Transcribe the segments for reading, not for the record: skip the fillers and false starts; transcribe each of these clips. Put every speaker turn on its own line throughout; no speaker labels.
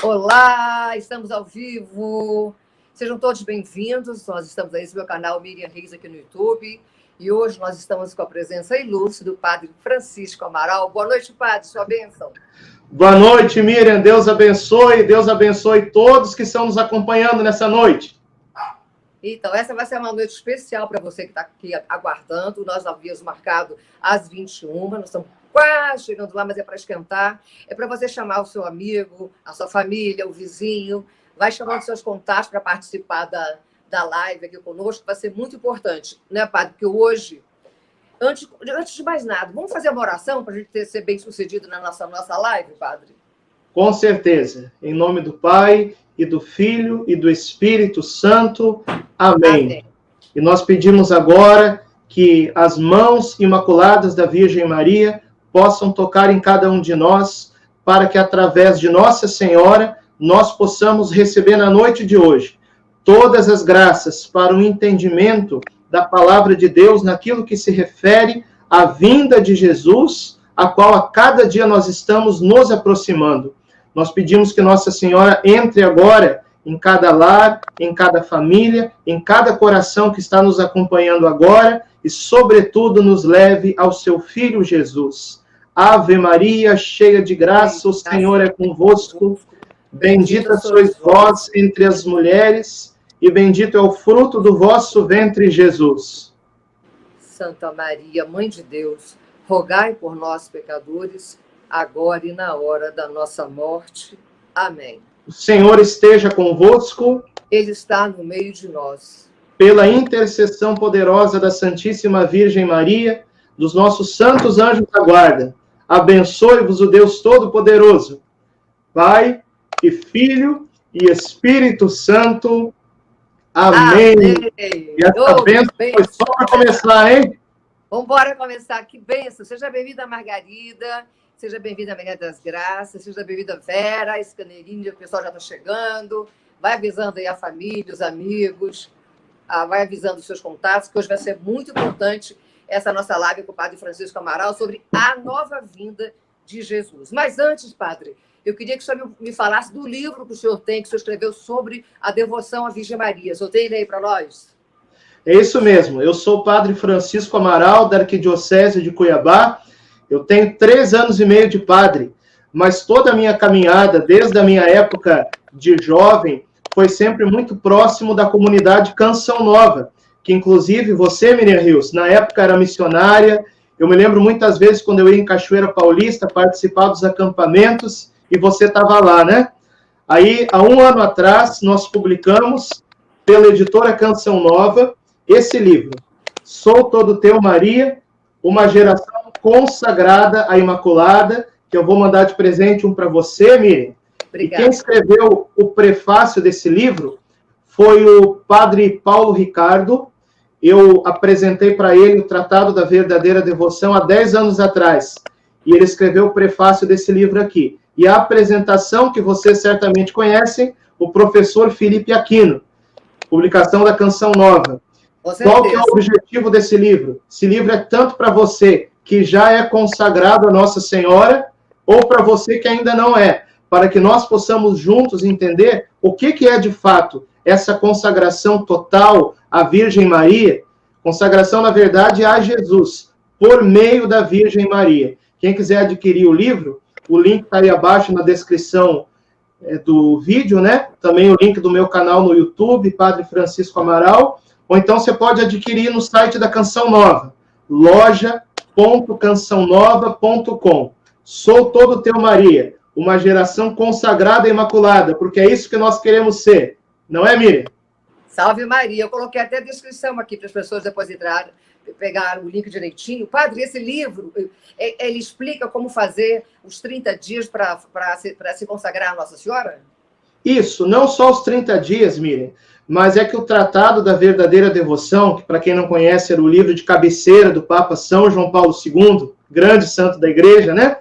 Olá, estamos ao vivo. Sejam todos bem-vindos. Nós estamos aí no meu canal Miriam Reis aqui no YouTube. E hoje nós estamos com a presença ilustre do Padre Francisco Amaral. Boa noite, Padre. Sua bênção.
Boa noite, Miriam. Deus abençoe todos que estão nos acompanhando nessa noite.
Então, essa vai ser uma noite especial para você que está aqui aguardando. Nós havíamos marcado às 21h. Nós estamos quase chegando lá, mas é para esquentar. É para você chamar o seu amigo, a sua família, o vizinho. Vai chamando seus contatos para participar da live aqui conosco. Vai ser muito importante, né, Padre? Porque hoje, antes de mais nada, vamos fazer uma oração para a gente ser bem-sucedido na nossa live, Padre?
Com certeza. Em nome do Pai, e do Filho, e do Espírito Santo. Amém. Amém. E nós pedimos agora que as mãos imaculadas da Virgem Maria possam tocar em cada um de nós, para que através de Nossa Senhora nós possamos receber na noite de hoje todas as graças para o entendimento da palavra de Deus naquilo que se refere à vinda de Jesus, a qual a cada dia nós estamos nos aproximando. Nós pedimos que Nossa Senhora entre agora em cada lar, em cada família, em cada coração que está nos acompanhando agora e, sobretudo, nos leve ao seu Filho Jesus. Ave Maria, cheia de graça, o Senhor é convosco. Bendita sois vós entre as mulheres, e bendito é o fruto do vosso ventre, Jesus.
Santa Maria, Mãe de Deus, rogai por nós, pecadores, agora e na hora da nossa morte. Amém.
O Senhor esteja convosco.
Ele está no meio de nós.
Pela intercessão poderosa da Santíssima Virgem Maria, dos nossos santos anjos da guarda, abençoe-vos o Deus Todo-Poderoso, Pai e Filho e Espírito Santo. Amém.
Amém.
E essa bênção foi só para começar, hein?
Vamos embora começar. Que bênção. Seja bem-vinda, Margarida. Seja bem-vinda, Maria das Graças. Seja bem-vinda, Vera, Escaneirinha. O pessoal já está chegando. Vai avisando aí a família, os amigos. Vai avisando os seus contatos, que hoje vai ser muito importante essa nossa live com o Padre Francisco Amaral sobre a nova vinda de Jesus. Mas antes, Padre, eu queria que o senhor me falasse do livro que o senhor tem, que o senhor escreveu sobre a devoção à Virgem Maria. O senhor tem ele aí para nós?
É isso mesmo. Eu sou o Padre Francisco Amaral, da Arquidiocese de Cuiabá. Eu tenho 3 anos e meio de padre, mas toda a minha caminhada, desde a minha época de jovem, foi sempre muito próximo da comunidade Canção Nova, que inclusive você, Miriam Rios, na época era missionária. Eu me lembro muitas vezes quando eu ia em Cachoeira Paulista participar dos acampamentos e você estava lá, né? Aí, há 1 ano atrás, nós publicamos, pela editora Canção Nova, esse livro, Sou Todo Teu, Maria, uma geração consagrada à Imaculada, que eu vou mandar de presente um para você, Miriam. Obrigada. E quem escreveu o prefácio desse livro foi o Padre Paulo Ricardo. Eu apresentei para ele o Tratado da Verdadeira Devoção há 10 anos atrás. E ele escreveu o prefácio desse livro aqui. E a apresentação, que vocês certamente conhecem, o professor Felipe Aquino, publicação da Canção Nova. Qual que é o objetivo desse livro? Esse livro é tanto para você que já é consagrado a Nossa Senhora, ou para você que ainda não é, para que nós possamos juntos entender o que é de fato essa consagração total à Virgem Maria, consagração, na verdade, a Jesus, por meio da Virgem Maria. Quem quiser adquirir o livro, o link está aí abaixo na descrição do vídeo, né? Também o link do meu canal no YouTube, Padre Francisco Amaral, ou então você pode adquirir no site da Canção Nova, loja.cançãonova.com. Sou Todo Teu, Maria, uma geração consagrada e imaculada, porque é isso que nós queremos ser. Não é, Miriam?
Salve Maria. Eu coloquei até a descrição aqui para as pessoas depois entrarem, pegar o link direitinho. Padre, esse livro, ele explica como fazer os 30 dias para se consagrar a Nossa Senhora?
Isso, não só os 30 dias, Miriam, mas é que o Tratado da Verdadeira Devoção, que para quem não conhece era o livro de cabeceira do Papa São João Paulo II, grande santo da Igreja, né?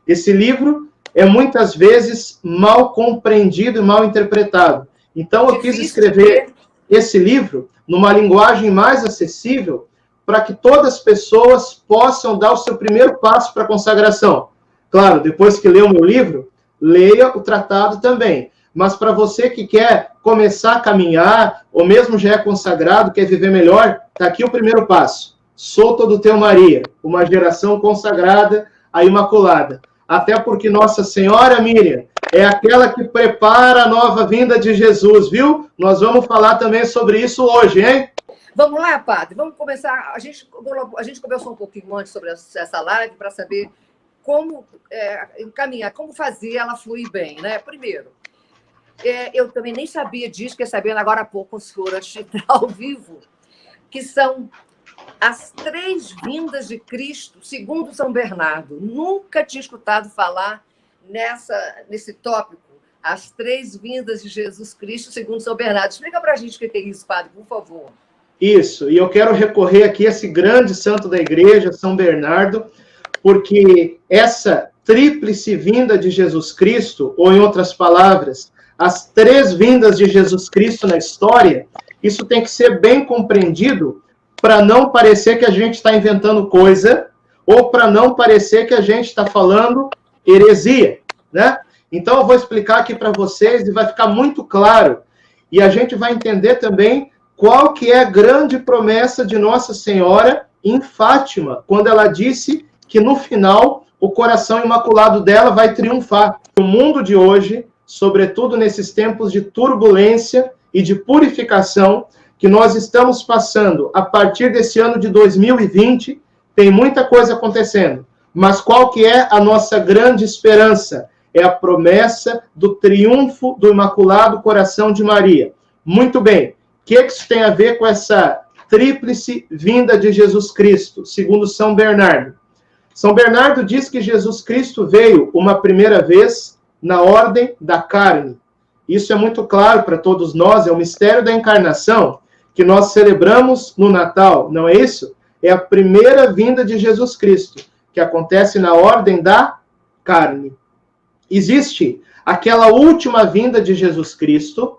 Esse livro é muitas vezes mal compreendido e mal interpretado. Então eu quis escrever esse livro numa linguagem mais acessível para que todas as pessoas possam dar o seu primeiro passo para a consagração. Claro, depois que lê o meu livro, leia o tratado também. Mas para você que quer começar a caminhar, ou mesmo já é consagrado, quer viver melhor, está aqui o primeiro passo. Sou todo teu Maria, uma geração consagrada à Imaculada. Até porque Nossa Senhora, Miriam, é aquela que prepara a nova vinda de Jesus, viu? Nós vamos falar também sobre isso hoje, hein?
Vamos lá, padre, vamos começar. A gente conversou um pouquinho antes sobre essa live para saber como encaminhar, como fazer ela fluir bem, né? Primeiro, eu também nem sabia disso, fiquei sabendo agora há pouco, os senhores ao vivo, que são as 3 vindas de Cristo, segundo São Bernardo. Nunca tinha escutado falar nesse tópico, as 3 vindas de Jesus Cristo, segundo São Bernardo. Explica para a gente o que é isso, padre, por favor.
Isso, e eu quero recorrer aqui a esse grande santo da igreja, São Bernardo, porque essa tríplice vinda de Jesus Cristo, ou em outras palavras, as 3 vindas de Jesus Cristo na história, isso tem que ser bem compreendido para não parecer que a gente está inventando coisa, ou para não parecer que a gente está falando heresia, né? Então eu vou explicar aqui para vocês e vai ficar muito claro, e a gente vai entender também qual que é a grande promessa de Nossa Senhora em Fátima, quando ela disse que no final o coração imaculado dela vai triunfar. No mundo de hoje, sobretudo nesses tempos de turbulência e de purificação que nós estamos passando a partir desse ano de 2020, tem muita coisa acontecendo. Mas qual que é a nossa grande esperança? É a promessa do triunfo do Imaculado Coração de Maria. Muito bem, o que isso tem a ver com essa tríplice vinda de Jesus Cristo, segundo São Bernardo? São Bernardo diz que Jesus Cristo veio uma primeira vez na ordem da carne. Isso é muito claro para todos nós, é o mistério da encarnação que nós celebramos no Natal, não é isso? É a primeira vinda de Jesus Cristo, que acontece na ordem da carne. Existe aquela última vinda de Jesus Cristo,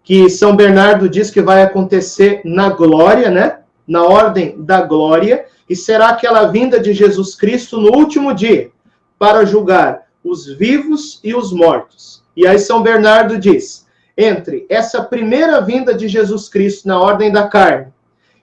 que São Bernardo diz que vai acontecer na glória, né? Na ordem da glória, e será aquela vinda de Jesus Cristo no último dia, para julgar os vivos e os mortos. E aí São Bernardo diz, entre essa primeira vinda de Jesus Cristo na ordem da carne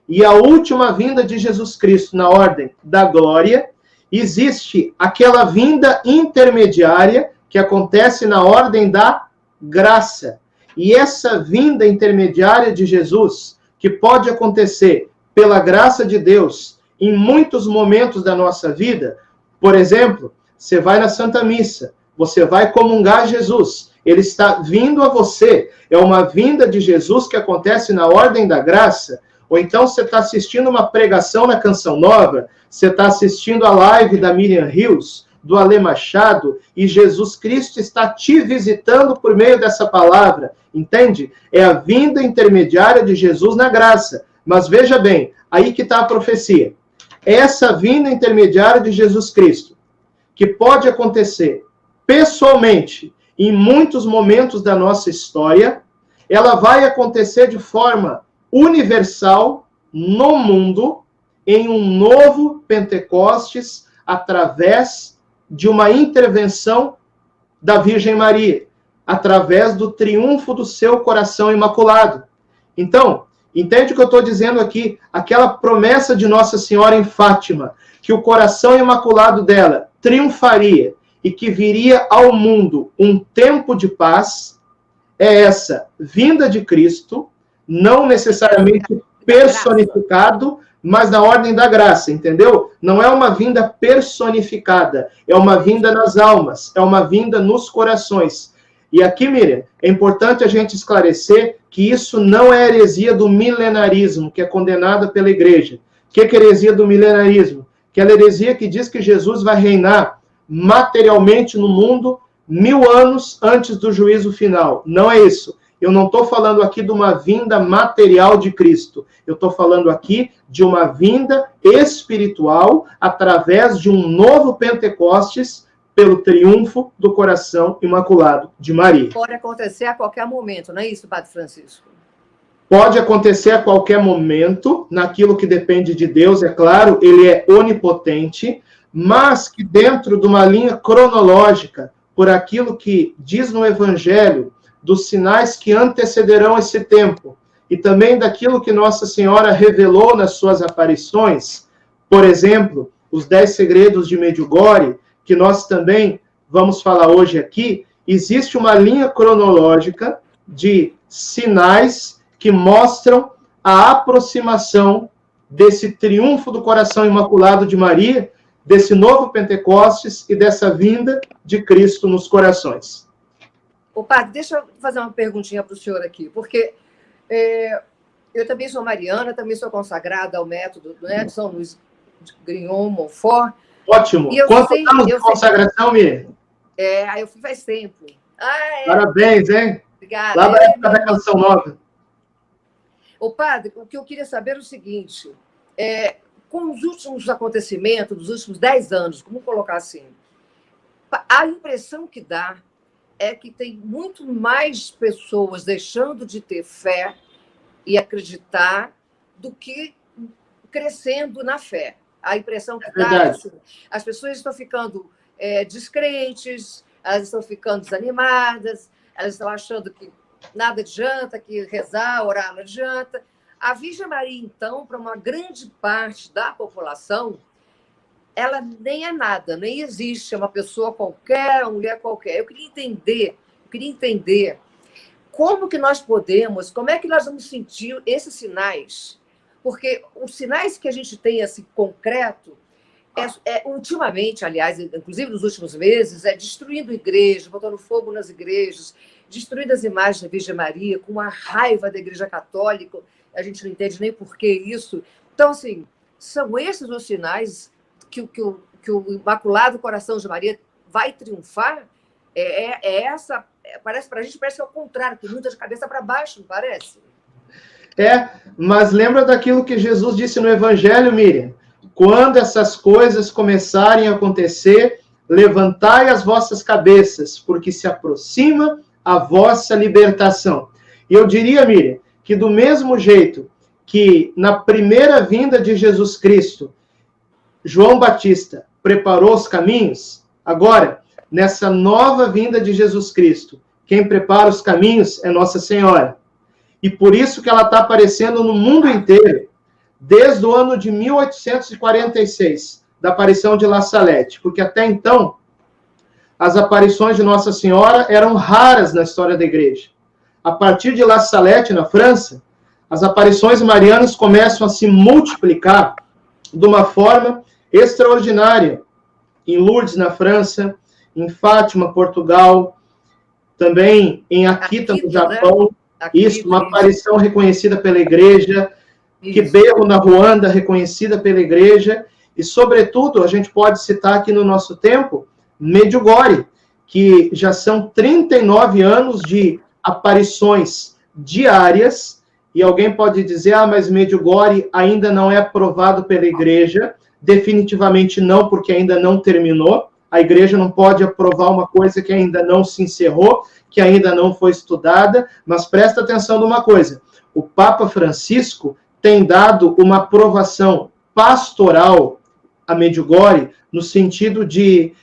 e a última vinda de Jesus Cristo na ordem da glória, existe aquela vinda intermediária que acontece na ordem da graça. E essa vinda intermediária de Jesus, que pode acontecer pela graça de Deus em muitos momentos da nossa vida, por exemplo, você vai na Santa Missa, você vai comungar Jesus, ele está vindo a você, é uma vinda de Jesus que acontece na ordem da graça, ou então você está assistindo uma pregação na Canção Nova, você está assistindo a live da Miriam Rios, do Alê Machado, e Jesus Cristo está te visitando por meio dessa palavra, entende? É a vinda intermediária de Jesus na graça. Mas veja bem, aí que está a profecia. Essa vinda intermediária de Jesus Cristo, que pode acontecer pessoalmente, em muitos momentos da nossa história, ela vai acontecer de forma universal no mundo, em um novo Pentecostes, através de uma intervenção da Virgem Maria, através do triunfo do seu coração imaculado. Então, entende o que eu estou dizendo aqui? Aquela promessa de Nossa Senhora em Fátima, que o coração imaculado dela triunfaria e que viria ao mundo um tempo de paz, é essa vinda de Cristo, não necessariamente personificado, mas na ordem da graça, entendeu? Não é uma vinda personificada, é uma vinda nas almas, é uma vinda nos corações. E aqui, Miriam, é importante a gente esclarecer que isso não é heresia do milenarismo, que é condenada pela igreja. O que é heresia do milenarismo? Aquela heresia que diz que Jesus vai reinar materialmente no mundo 1000 anos antes do juízo final. Não é isso. Eu não estou falando aqui de uma vinda material de Cristo. Eu estou falando aqui de uma vinda espiritual através de um novo Pentecostes pelo triunfo do coração imaculado de Maria.
Pode acontecer a qualquer momento, não é isso, Padre Francisco?
Pode acontecer a qualquer momento, naquilo que depende de Deus, é claro, ele é onipotente, mas que dentro de uma linha cronológica, por aquilo que diz no Evangelho, dos sinais que antecederão esse tempo, e também daquilo que Nossa Senhora revelou nas suas aparições, por exemplo, os 10 segredos de Medjugorje, que nós também vamos falar hoje aqui, existe uma linha cronológica de sinais que mostram a aproximação desse triunfo do coração imaculado de Maria, desse novo Pentecostes e dessa vinda de Cristo nos corações.
Ô, padre, deixa eu fazer uma perguntinha para o senhor aqui, porque eu também sou mariana, também sou consagrada ao método, né, de São Luís de Grignon, Montfort.
Ótimo. Quantos anos de consagração, Miriam?
Aí eu fui faz tempo.
Parabéns, hein?
Obrigada.
Lá da época da Canção Nova.
Ô, padre, o que eu queria saber é o seguinte, com os últimos acontecimentos, dos últimos 10 anos, como colocar assim, a impressão que dá é que tem muito mais pessoas deixando de ter fé e acreditar do que crescendo na fé. A impressão que dá é assim, as pessoas estão ficando descrentes, elas estão ficando desanimadas, elas estão achando que nada adianta, que rezar, orar não adianta. A Virgem Maria, então, para uma grande parte da população, ela nem é nada, nem existe, é uma pessoa qualquer, uma mulher qualquer. Eu queria entender como que nós podemos, como é que nós vamos sentir esses sinais, porque os sinais que a gente tem, assim, concreto, ultimamente, aliás, inclusive nos últimos meses, destruindo igrejas, botando fogo nas igrejas, destruindo as imagens da Virgem Maria, com uma raiva da Igreja Católica, a gente não entende nem por que isso. Então, assim, são esses os sinais que o Imaculado Coração de Maria vai triunfar? Parece para a gente, parece que é o contrário, que muda de cabeça para baixo, não parece?
Mas lembra daquilo que Jesus disse no Evangelho, Miriam? Quando essas coisas começarem a acontecer, levantai as vossas cabeças, porque se aproxima a vossa libertação. E eu diria, Miriam, que do mesmo jeito que na primeira vinda de Jesus Cristo, João Batista preparou os caminhos, agora, nessa nova vinda de Jesus Cristo, quem prepara os caminhos é Nossa Senhora. E por isso que ela está aparecendo no mundo inteiro, desde o ano de 1846, da aparição de La Salette, porque até então, as aparições de Nossa Senhora eram raras na história da igreja. A partir de La Salette, na França, as aparições marianas começam a se multiplicar de uma forma extraordinária. Em Lourdes, na França, em Fátima, Portugal, também em Akita, no Japão. Né? Akita, uma aparição reconhecida pela igreja. Quibeho, na Ruanda, reconhecida pela igreja. E, sobretudo, a gente pode citar aqui no nosso tempo, Medjugorje, que já são 39 anos de aparições diárias, e alguém pode dizer, mas Medjugorje ainda não é aprovado pela igreja. Definitivamente não, porque ainda não terminou. A igreja não pode aprovar uma coisa que ainda não se encerrou, que ainda não foi estudada, mas presta atenção numa coisa, o Papa Francisco tem dado uma aprovação pastoral a Medjugorje, no sentido de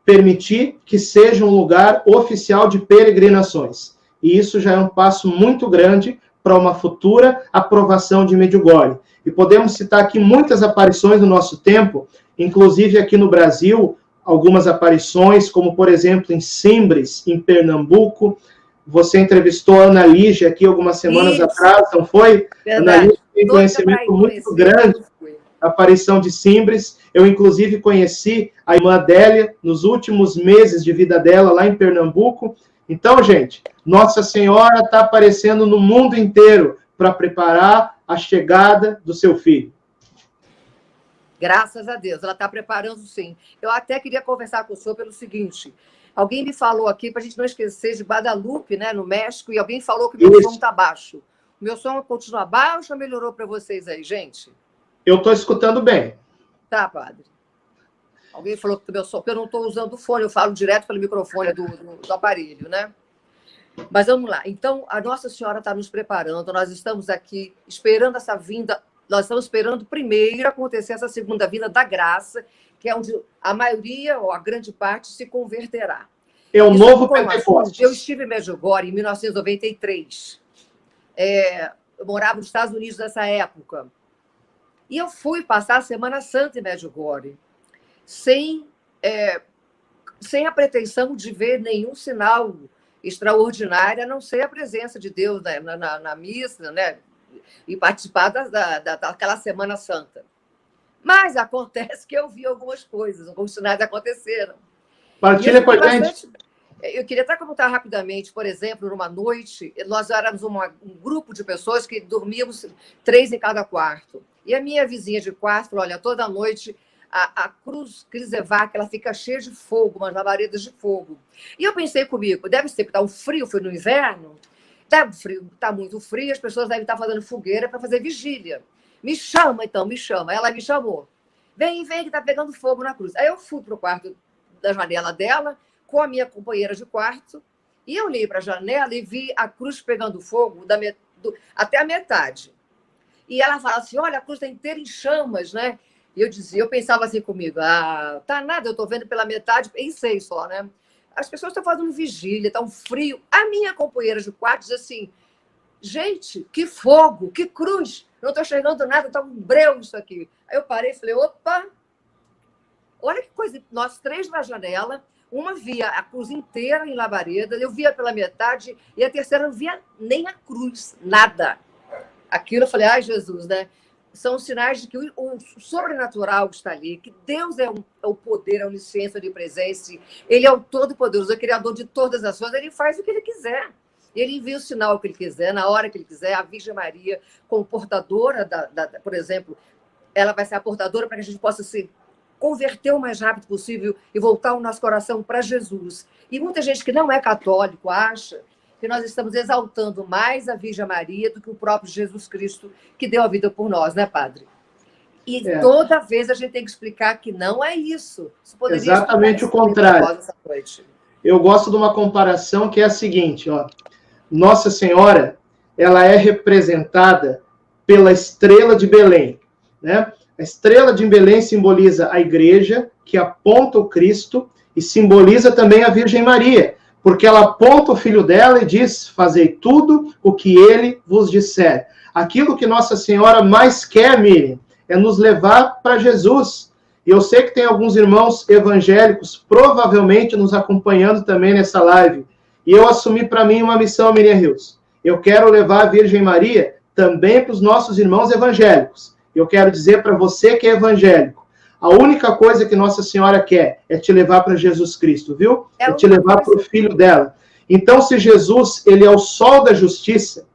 permitir que seja um lugar oficial de peregrinações. E isso já é um passo muito grande para uma futura aprovação de Medjugorje. E podemos citar aqui muitas aparições no nosso tempo, inclusive aqui no Brasil, algumas aparições, como, por exemplo, em Simbres, em Pernambuco. Você entrevistou a Ana Lígia aqui algumas semanas atrás, não foi? Verdade. Ana Lígia tem conhecimento muito grande da aparição de Simbres. Eu, inclusive, conheci a irmã Adélia nos últimos meses de vida dela, lá em Pernambuco. Então, gente, Nossa Senhora está aparecendo no mundo inteiro para preparar a chegada do seu filho.
Graças a Deus, ela está preparando sim. Eu até queria conversar com o senhor pelo seguinte, alguém me falou aqui, para a gente não esquecer, de Guadalupe, né, no México, e alguém falou que o meu som está baixo. O meu som continua baixo ou melhorou para vocês aí, gente?
Eu estou escutando bem.
Tá, padre. Alguém falou que o meu som, porque eu não estou usando o fone, eu falo direto pelo microfone do aparelho, né? Mas vamos lá. Então, a Nossa Senhora está nos preparando, nós estamos aqui esperando essa vinda. Nós estamos esperando primeiro acontecer essa segunda vinda da graça, que é onde a maioria, ou a grande parte, se converterá.
É o novo Pentecostes.
Eu estive em Medjugorje em 1993. Eu morava nos Estados Unidos nessa época. E eu fui passar a Semana Santa em Medjugorje, sem a pretensão de ver nenhum sinal extraordinário, a não ser a presença de Deus na missa, né? E participar daquela Semana Santa. Mas acontece que eu vi algumas coisas, alguns sinais aconteceram.
Partilha com a gente.
Eu queria até comentar rapidamente, por exemplo, numa noite, nós éramos um grupo de pessoas que dormíamos 3 em cada quarto. E a minha vizinha de quarto falou, olha, toda noite a cruz Križevac, ela fica cheia de fogo, umas labaredas de fogo. E eu pensei comigo, deve ser porque está um frio, foi no inverno, está muito frio, as pessoas devem estar fazendo fogueira para fazer vigília. Me chama, então, me chama. Ela me chamou. Vem, que está pegando fogo na cruz. Aí eu fui para o quarto da janela dela, com a minha companheira de quarto, e eu olhei para a janela e vi a cruz pegando fogo até a metade. E ela fala assim, olha, a cruz está inteira em chamas, né? E eu pensava assim comigo, tá nada, eu estou vendo pela metade, pensei só, né? As pessoas estão fazendo vigília, está um frio. A minha companheira de quarto diz assim, gente, que fogo, que cruz, não estou enxergando nada, está um breu isso aqui. Aí eu parei e falei, opa, olha que coisa, nós 3 na janela, uma via a cruz inteira em labareda, eu via pela metade, e a terceira não via nem a cruz, nada. Aquilo eu falei, ai Jesus, né? São sinais de que o sobrenatural está ali, que Deus é o poder, a onisciência, a onipresença, Ele é o todo-poderoso, é o criador de todas as coisas, Ele faz o que Ele quiser. Ele envia o sinal que Ele quiser, na hora que Ele quiser. A Virgem Maria, como portadora, por exemplo, ela vai ser a portadora para que a gente possa se converter o mais rápido possível e voltar o nosso coração para Jesus. E muita gente que não é católico acha que nós estamos exaltando mais a Virgem Maria do que o próprio Jesus Cristo, que deu a vida por nós, né, padre? E toda vez a gente tem que explicar que não é isso.
Exatamente o contrário. Eu gosto de uma comparação que é a seguinte, ó. Nossa Senhora, ela é representada pela estrela de Belém, né? A estrela de Belém simboliza a igreja, que aponta o Cristo, e simboliza também a Virgem Maria, porque ela aponta o filho dela e diz, fazei tudo o que ele vos disser. Aquilo que Nossa Senhora mais quer, Miriam, é nos levar para Jesus. E eu sei que tem alguns irmãos evangélicos provavelmente nos acompanhando também nessa live. E eu assumi para mim uma missão, Miriam Rios. Eu quero levar a Virgem Maria também para os nossos irmãos evangélicos. Eu quero dizer para você que é evangélico, a única coisa que Nossa Senhora quer é te levar para Jesus Cristo, viu? É te levar para o filho dela. Então, se Jesus, ele é o sol da justiça,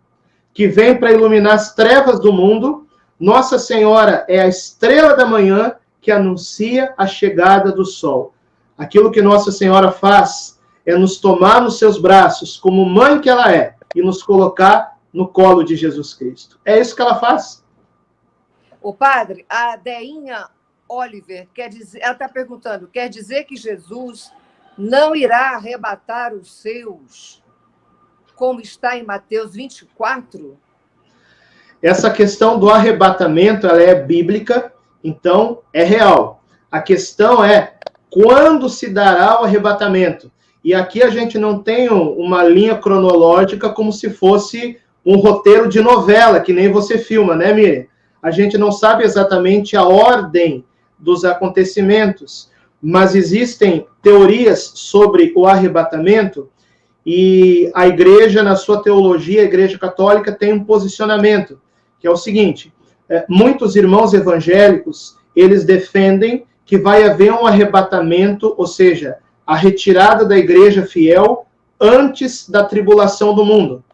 que vem para iluminar as trevas do mundo, Nossa Senhora é a estrela da manhã que anuncia a chegada do sol. Aquilo que Nossa Senhora faz é nos tomar nos seus braços, como mãe que ela é, e nos colocar no colo de Jesus Cristo. É isso que ela faz.
O padre, a Deinha Oliver, ela está perguntando, quer dizer que Jesus não irá arrebatar os seus, como está em Mateus 24?
Essa questão do arrebatamento, ela é bíblica, então é real. A questão é, quando se dará o arrebatamento? E aqui a gente não tem uma linha cronológica como se fosse um roteiro de novela, que nem você filma, né, Miriam? A gente não sabe exatamente a ordem dos acontecimentos, mas existem teorias sobre o arrebatamento e a igreja, na sua teologia, a igreja católica tem um posicionamento, que é o seguinte, muitos irmãos evangélicos, eles defendem que vai haver um arrebatamento, ou seja, a retirada da igreja fiel antes da tribulação do mundo.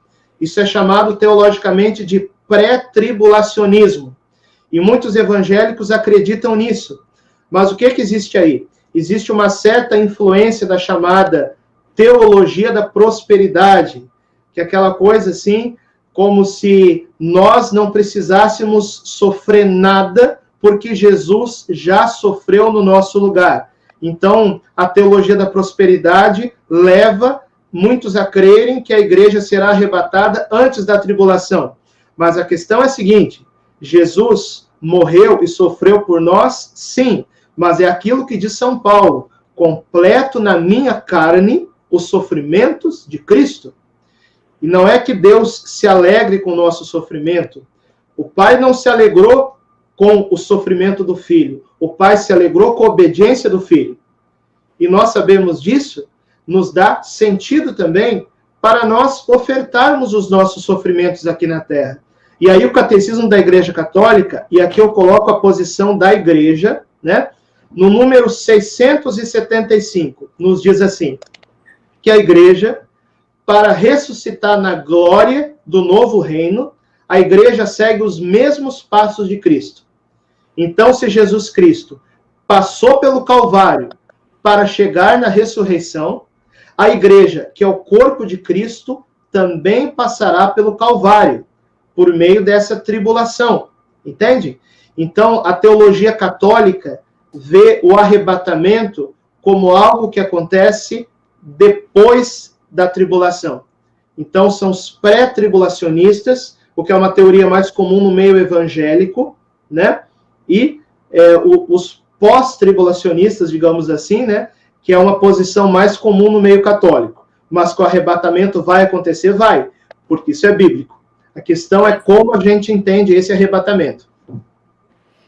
Isso é chamado teologicamente de pré-tribulacionismo. E muitos evangélicos acreditam nisso. Mas o que existe aí? Existe uma certa influência da chamada teologia da prosperidade, que é aquela coisa assim, como se nós não precisássemos sofrer nada, porque Jesus já sofreu no nosso lugar. Então, a teologia da prosperidade leva muitos a crerem que a igreja será arrebatada antes da tribulação. Mas a questão é a seguinte, Jesus morreu e sofreu por nós, sim, mas é aquilo que diz São Paulo, completo na minha carne os sofrimentos de Cristo. E não é que Deus se alegre com o nosso sofrimento. O Pai não se alegrou com o sofrimento do Filho. O Pai se alegrou com a obediência do Filho. E nós sabemos disso, nos dá sentido também para nós ofertarmos os nossos sofrimentos aqui na Terra. E aí o Catecismo da Igreja Católica, e aqui eu coloco a posição da Igreja, né? No número 675, nos diz assim, que a Igreja, para ressuscitar na glória do novo reino, a Igreja segue os mesmos passos de Cristo. Então, se Jesus Cristo passou pelo Calvário para chegar na ressurreição, a Igreja, que é o corpo de Cristo, também passará pelo Calvário, por meio dessa tribulação. Entende? Então, a teologia católica vê o arrebatamento como algo que acontece depois da tribulação. Então, são os pré-tribulacionistas, o que é uma teoria mais comum no meio evangélico, né? E os pós-tribulacionistas, digamos assim, né? Que é uma posição mais comum no meio católico. Mas que o arrebatamento vai acontecer? Vai, porque isso é bíblico. A questão é como a gente entende esse arrebatamento.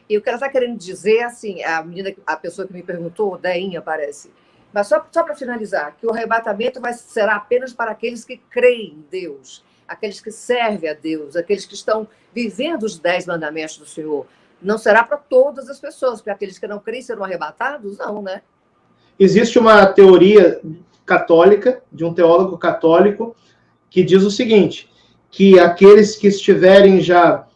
E o que ela está querendo dizer, assim, a pessoa que me perguntou, Deinha, parece, mas só para finalizar, que o arrebatamento será apenas para aqueles que creem em Deus, aqueles que servem a Deus, aqueles que estão vivendo os 10 mandamentos do Senhor. Não será para todas as pessoas, porque aqueles que não creem serão arrebatados? Não, né?
Existe uma teoria católica, de um teólogo católico, que diz o seguinte, que aqueles que estiverem já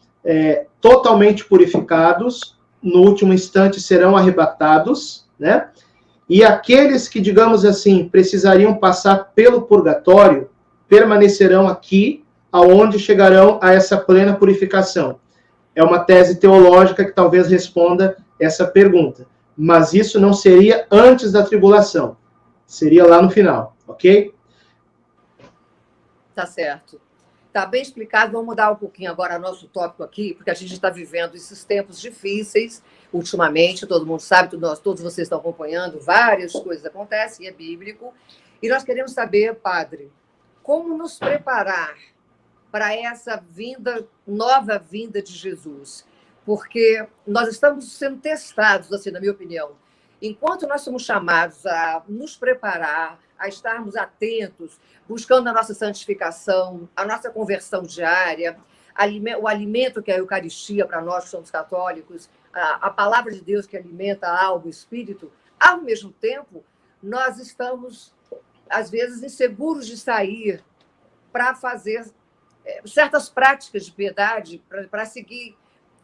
totalmente purificados, no último instante serão arrebatados, né? E aqueles que, digamos assim, precisariam passar pelo purgatório, permanecerão aqui, aonde chegarão a essa plena purificação. É uma tese teológica que talvez responda essa pergunta. Mas isso não seria antes da tribulação. Seria lá no final, ok?
Tá certo. Tá bem explicado. Vamos mudar um pouquinho agora nosso tópico aqui, porque a gente está vivendo esses tempos difíceis ultimamente, todo mundo sabe, todos vocês estão acompanhando, várias coisas acontecem, e é bíblico. E nós queremos saber, padre, como nos preparar para essa nova vinda de Jesus? Porque nós estamos sendo testados, assim, na minha opinião. Enquanto nós somos chamados a nos preparar, a estarmos atentos, buscando a nossa santificação, a nossa conversão diária, o alimento que é a Eucaristia para nós que somos católicos, a palavra de Deus que alimenta a alma e o espírito, ao mesmo tempo, nós estamos, às vezes, inseguros de sair para fazer certas práticas de piedade, para seguir,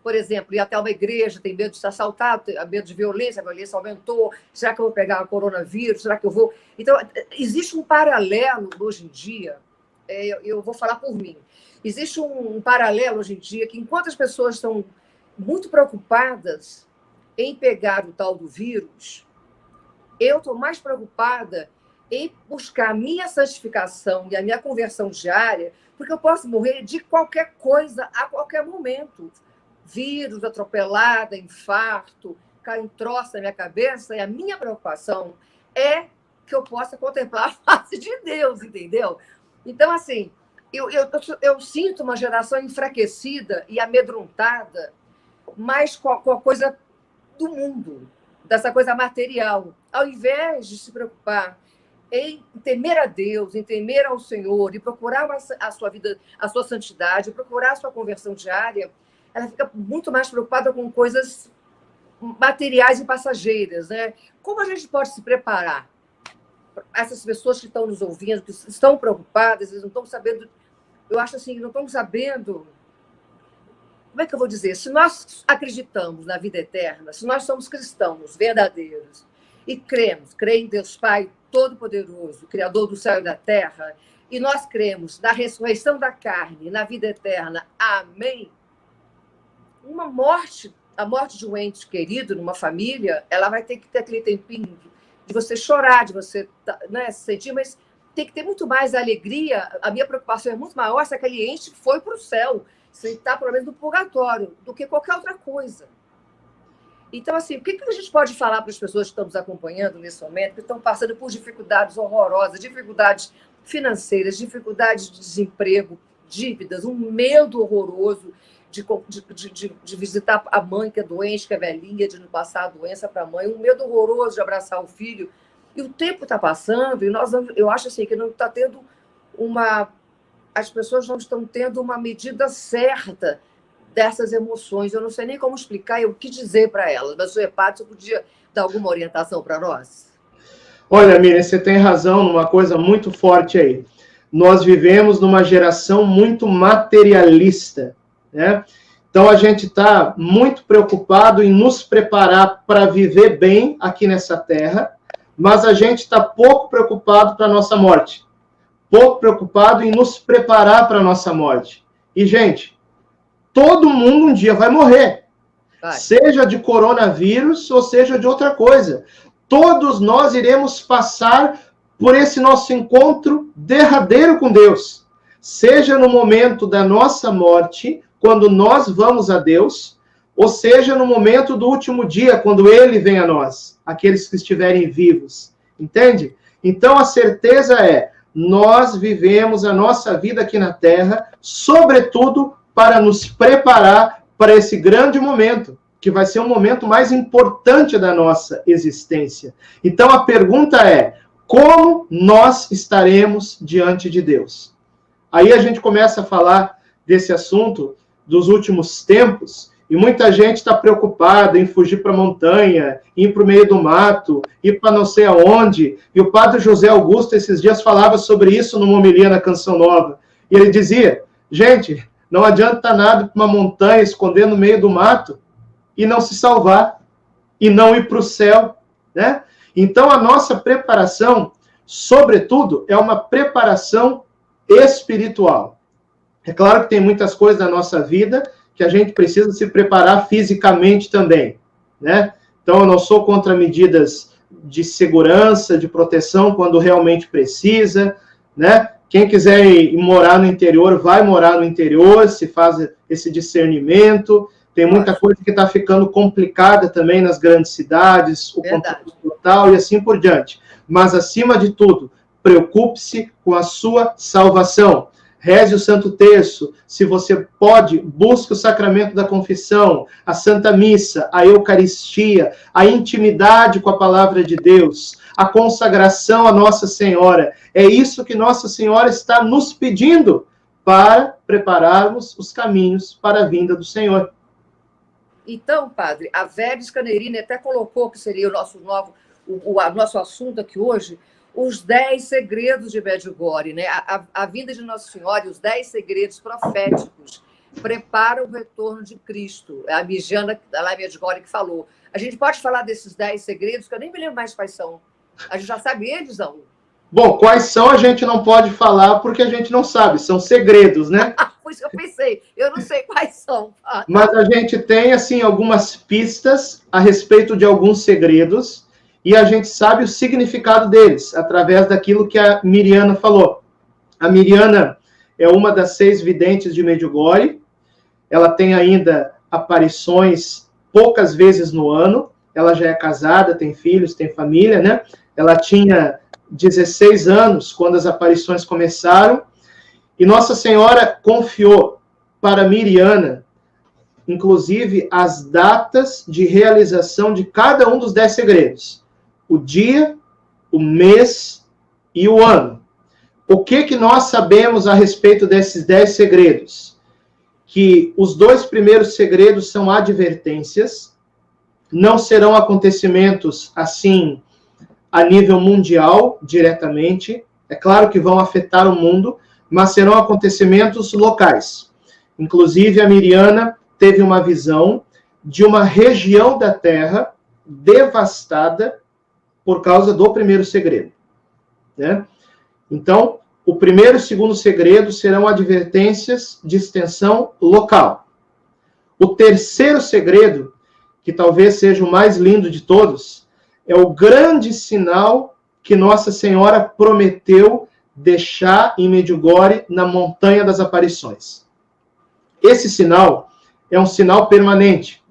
por exemplo, ir até uma igreja, tem medo de ser assaltado, tem medo de violência, a violência aumentou, será que eu vou pegar o coronavírus, será que eu vou... Então, existe um paralelo hoje em dia, eu vou falar por mim, existe um paralelo hoje em dia que enquanto as pessoas estão muito preocupadas em pegar o tal do vírus, eu estou mais preocupada em buscar a minha santificação e a minha conversão diária, porque eu posso morrer de qualquer coisa a qualquer momento. Vírus, atropelada, infarto, cai um troço na minha cabeça, e a minha preocupação é que eu possa contemplar a face de Deus, entendeu? Então, assim, eu sinto uma geração enfraquecida e amedrontada, mais com a coisa do mundo, dessa coisa material, ao invés de se preocupar em temer a Deus, em temer ao Senhor, e procurar a sua vida, a sua santidade, procurar a sua conversão diária, ela fica muito mais preocupada com coisas materiais e passageiras, né? Como a gente pode se preparar? Essas pessoas que estão nos ouvindo, que estão preocupadas, eles não estão sabendo, eu acho assim, não estão sabendo, como é que eu vou dizer? Se nós acreditamos na vida eterna, se nós somos cristãos verdadeiros e creem em Deus Pai Todo-Poderoso, Criador do céu e da terra, e nós cremos na ressurreição da carne, na vida eterna, amém? A morte de um ente querido numa família, ela vai ter que ter aquele tempinho de você chorar, de você, né, se sentir, mas tem que ter muito mais alegria. A minha preocupação é muito maior se aquele ente foi para o céu, se está, pelo menos, no purgatório, do que qualquer outra coisa. Então, assim, o que a gente pode falar para as pessoas que estão nos acompanhando nesse momento, que estão passando por dificuldades horrorosas, dificuldades financeiras, dificuldades de desemprego, dívidas, um medo horroroso de visitar a mãe que é doente, que é velhinha, de não passar a doença para a mãe, um medo horroroso de abraçar o filho. E o tempo está passando e eu acho assim, que não está tendo as pessoas não estão tendo uma medida certa dessas emoções. Eu não sei nem como explicar e o que dizer para elas. Mas, Sr. Epádio, você podia dar alguma orientação para nós?
Olha, Miriam, você tem razão numa coisa muito forte aí. Nós vivemos numa geração muito materialista, né? Então, a gente está muito preocupado em nos preparar para viver bem aqui nessa terra, mas a gente está pouco preocupado para a nossa morte. Pouco preocupado em nos preparar para a nossa morte. E, gente, todo mundo um dia vai morrer. Seja de coronavírus ou seja de outra coisa. Todos nós iremos passar por esse nosso encontro derradeiro com Deus. Seja no momento da nossa morte, quando nós vamos a Deus, ou seja no momento do último dia, quando Ele vem a nós, aqueles que estiverem vivos. Entende? Então a certeza é, nós vivemos a nossa vida aqui na Terra, sobretudo para nos preparar para esse grande momento, que vai ser o momento mais importante da nossa existência. Então a pergunta é, como nós estaremos diante de Deus? Aí a gente começa a falar desse assunto dos últimos tempos, e muita gente está preocupada em fugir para a montanha, ir para o meio do mato, ir para não sei aonde. E o padre José Augusto, esses dias, falava sobre isso numa homilia na Canção Nova. E ele dizia, gente, não adianta nada ir para uma montanha, esconder no meio do mato, e não se salvar, e não ir para o céu, né? Então, a nossa preparação, sobretudo, é uma preparação espiritual. É claro que tem muitas coisas na nossa vida que a gente precisa se preparar fisicamente também, né? Então, eu não sou contra medidas de segurança, de proteção, quando realmente precisa, né? Quem quiser ir morar no interior, vai morar no interior, se faz esse discernimento. Tem muita coisa que está ficando complicada também nas grandes cidades, o controle total e assim por diante. Mas, acima de tudo, preocupe-se com a sua salvação. Reze o Santo Terço. Se você pode, busque o sacramento da confissão, a Santa Missa, a Eucaristia, a intimidade com a Palavra de Deus, a consagração à Nossa Senhora. É isso que Nossa Senhora está nos pedindo para prepararmos os caminhos para a vinda do Senhor.
Então, padre, a Vera Scanerini até colocou que seria o nosso assunto aqui hoje, os 10 segredos de Medjugorje, né? A vinda de Nossa Senhora e os 10 segredos proféticos preparam o retorno de Cristo. A Mijana, lá em Medjugorje, que falou. A gente pode falar desses 10 segredos, que eu nem me lembro mais quais são. A gente já sabe eles, não?
Bom, quais são a gente não pode falar porque a gente não sabe, são segredos, né?
Pois eu pensei, eu não sei quais são.
Mas a gente tem, assim, algumas pistas a respeito de alguns segredos e a gente sabe o significado deles, através daquilo que a Miriana falou. A Miriana é uma das 6 videntes de Medjugorje, ela tem ainda aparições poucas vezes no ano, ela já é casada, tem filhos, tem família, né? Ela tinha 16 anos quando as aparições começaram, e Nossa Senhora confiou para Miriana, inclusive, as datas de realização de cada um dos 10 segredos. O dia, o mês e o ano. O que nós sabemos a respeito desses 10 segredos? Que os 2 primeiros segredos são advertências, não serão acontecimentos assim a nível mundial, diretamente. É claro que vão afetar o mundo, mas serão acontecimentos locais. Inclusive, a Miriana teve uma visão de uma região da Terra devastada por causa do primeiro segredo, né? Então, o primeiro e o segundo segredo serão advertências de extensão local. O terceiro segredo, que talvez seja o mais lindo de todos, é o grande sinal que Nossa Senhora prometeu deixar em Medjugorje, na Montanha das Aparições. Esse sinal é um sinal permanente.